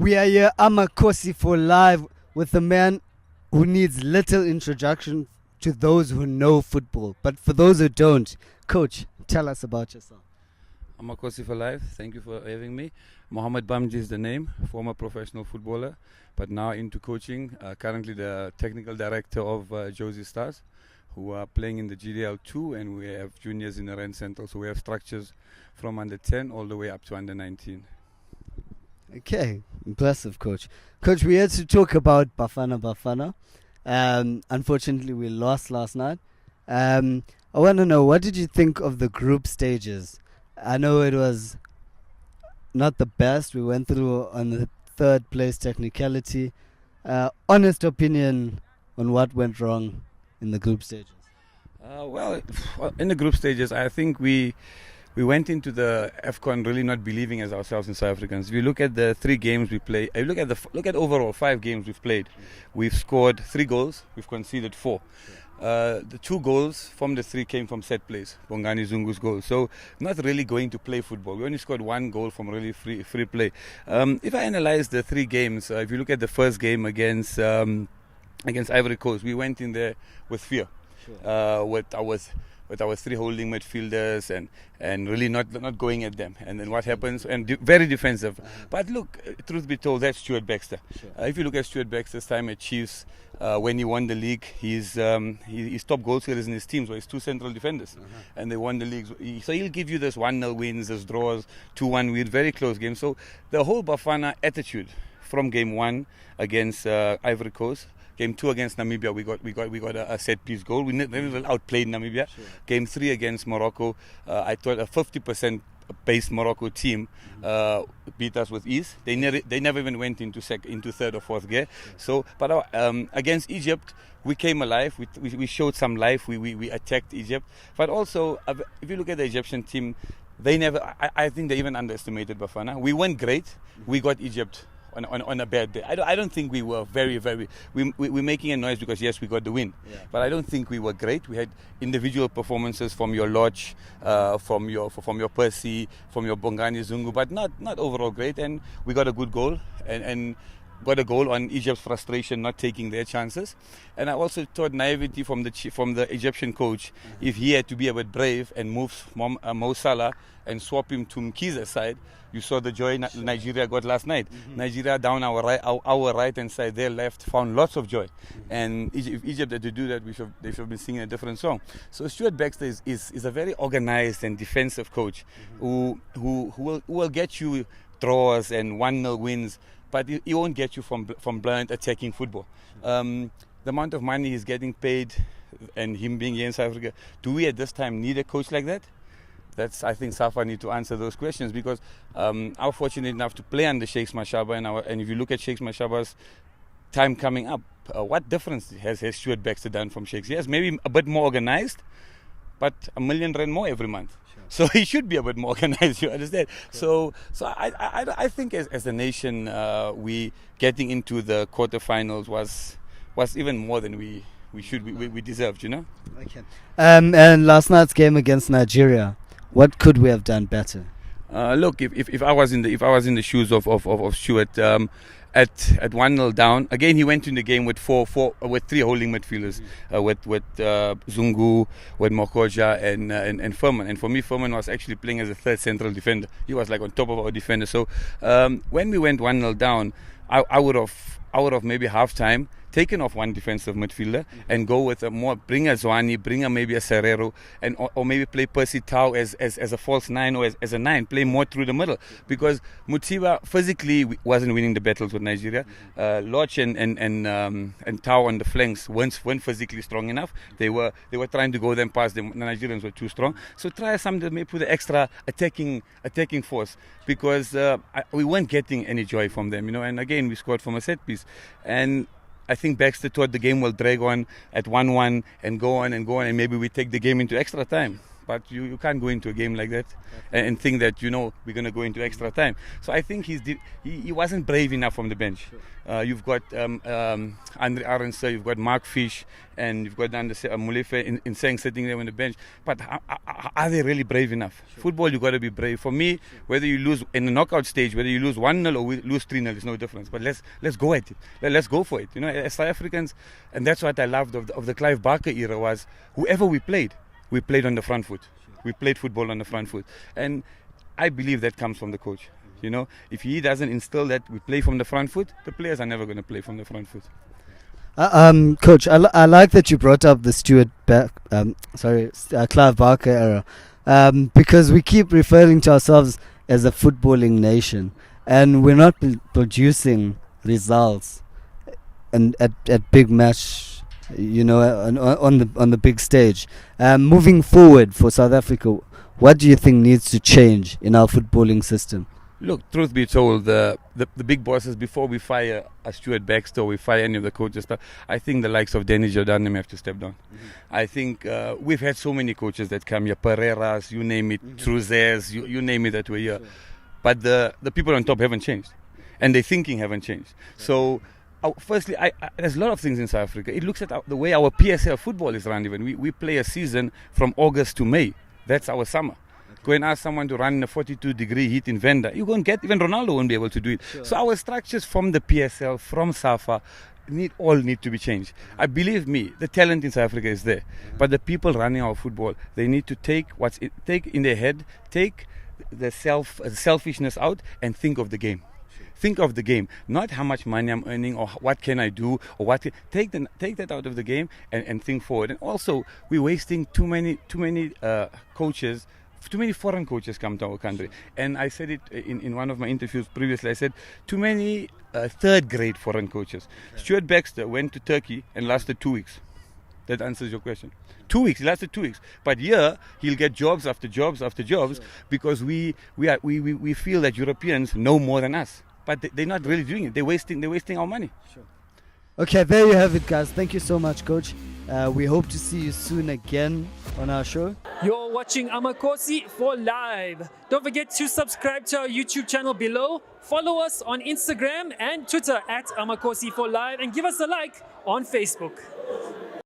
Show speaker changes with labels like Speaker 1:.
Speaker 1: We are here, Amakosi, for live with a man who needs little introduction to those who know football. But for those who don't, Coach, tell us about yourself.
Speaker 2: Amakosi for life. Thank you for having me. Mo Bhamjee is the name, former professional footballer, but now into coaching. Currently the technical director of Josie Stars, who are playing in the GDL2, and we have juniors in the Rand Central. So we have structures from under 10 all the way up to under 19.
Speaker 1: Okay, impressive, Coach. Coach, we're here to talk about Bafana Bafana. Unfortunately, we lost last night. I want to know, what did you think of the group stages? I know it was not the best. We went through on the third place technicality. Honest opinion on what went wrong in the group stages?
Speaker 2: Well, in the group stages, I think we went into the AFCON really not believing as ourselves in South Africans. If you look at the 3 games we played, look at overall 5 games we've played. We've scored 3 goals, we've conceded 4. The 2 goals from the 3 came from set plays, Bongani Zungu's goal. So not really going to play football. We only scored 1 goal from really free play. If I analyze the 3 games, if you look at the first game against Ivory Coast, we went in there with fear, with our 3 holding midfielders and really not going at them. And then what happens? And very defensive. But look, truth be told, that's Stuart Baxter. If you look at Stuart Baxter's time at Chiefs, when he won the league, his top goal scorers in his teams were his 2 central defenders. And they won the league. So he'll give you this 1-0 wins, this draws, 2-1 wins, very close games. So the whole Bafana attitude from game 1 against Ivory Coast, Game 2 against Namibia, we got a set piece goal. We never outplayed Namibia. Game 3 against Morocco, I thought a 50% based Morocco team beat us with ease. They never even went into third or fourth gear. So, but against Egypt, we came alive. We showed some life. We attacked Egypt. But also, if you look at the Egyptian team, I think they even underestimated Bafana. We went great. We got Egypt on a bad day. I don't think we were we're making a noise because yes, we got the win, but I don't think we were great. We had individual performances from your Lodge, from your Percy, from your Bongani Zungu, but not overall great. And we got a good goal and got a goal on Egypt's frustration not taking their chances. And I also thought naivety from the Egyptian coach, if he had to be a bit brave and move Mo Salah and swap him to Mkhize's side. You saw the joy Nigeria got last night. Nigeria down our right hand side, their left, found lots of joy. And if Egypt had to do that, they should have been singing a different song. So Stuart Baxter is a very organized and defensive coach who will get you draws and 1-0 wins, but he won't get you from blind attacking football. The amount of money he's getting paid, and him being here in South Africa, do we at this time need a coach like that? I think Safa need to answer those questions, because I'm fortunate enough to play under Shakes Mashaba, and if you look at Shakes Mashaba's time coming up, what difference has Stuart Baxter done from Shakes? Yes, maybe a bit more organized, but R1 million more every month. So he should be a bit more organized, you understand? So I think as a nation, we getting into the quarterfinals was even more than we deserved, you know?
Speaker 1: Okay. And last night's game against Nigeria, what could we have done better?
Speaker 2: Look, if I was in the shoes of Stuart, at 1-0 down, again he went in the game with 3 holding midfielders, with Zungu, with Mokoja and Furman. And for me, Furman was actually playing as a third central defender. He was like on top of our defender. So when we went 1-0 down, I would have maybe half time taken off one defensive midfielder and go with bring a Zwani, bring maybe a Serrero, or maybe play Percy Tau as a false 9 or as a 9, play more through the middle, because Mutiba physically wasn't winning the battles with Nigeria. Lodge and Tau on the flanks weren't physically strong enough. They were trying to go them past them. The Nigerians were too strong. So try something, maybe put the extra attacking force, because we weren't getting any joy from them, you know. And again, we scored from a set piece, and I think Baxter thought the game will drag on at 1-1 and go on, and maybe we take the game into extra time. but you can't go into a game like that and think that, we're going to go into extra time. So I think he wasn't brave enough from the bench. You've got Andre Arendse, you've got Mark Fish, and you've got Molefe in saying sitting there on the bench. But are they really brave enough? Football, you've got to be brave. For me, whether you lose in the knockout stage, whether you lose 1-0 or lose 3-0, there's no difference. But let's go at it. Let's go for it. As South Africans, and that's what I loved of the Clive Barker era was whoever we played on the front foot. We played football on the front foot. And I believe that comes from the coach. If he doesn't instill that we play from the front foot, the players are never going to play from the front foot.
Speaker 1: Coach, I like that you brought up the Clive Barker era, because we keep referring to ourselves as a footballing nation, and we're not producing results and at big match, on the big stage. Moving forward for South Africa, what do you think needs to change in our footballing system?
Speaker 2: Look, truth be told, the big bosses, before we fire a Stuart Baxter, we fire any of the coaches, I think the likes of Danny Jordan have to step down. I think we've had so many coaches that come here, Pereiras, you name it, Truzes, you name it that were here. But the people on top haven't changed, and their thinking haven't changed. So, firstly, there's a lot of things in South Africa. It looks at the way our PSL football is run even. We play a season from August to May. That's our summer. Go and ask someone to run in a 42-degree heat in Venda. You won't get, even Ronaldo won't be able to do it. Sure. So our structures from the PSL, from SAFA, all need to be changed. I believe me, the talent in South Africa is there. But the people running our football, they need to take in their head, take the selfishness out and think of the game. Think of the game, not how much money I'm earning or what can I do or take that out of the game and think forward. And also, we're wasting too many coaches. Too many foreign coaches come to our country. And I said it in one of my interviews previously. I said, too many third-grade foreign coaches. Stuart Baxter went to Turkey and lasted 2 weeks. That answers your question. 2 weeks. He lasted 2 weeks. But here, he'll get jobs after jobs after jobs because we feel that Europeans know more than us. But they're not really doing it. They're wasting our money.
Speaker 1: Sure. Okay, there you have it, guys. Thank you so much, Coach. We hope to see you soon again on our show.
Speaker 3: You're watching Amakosi for Live. Don't forget to subscribe to our YouTube channel below. Follow us on Instagram and Twitter at Amakosi for Live, and give us a like on Facebook.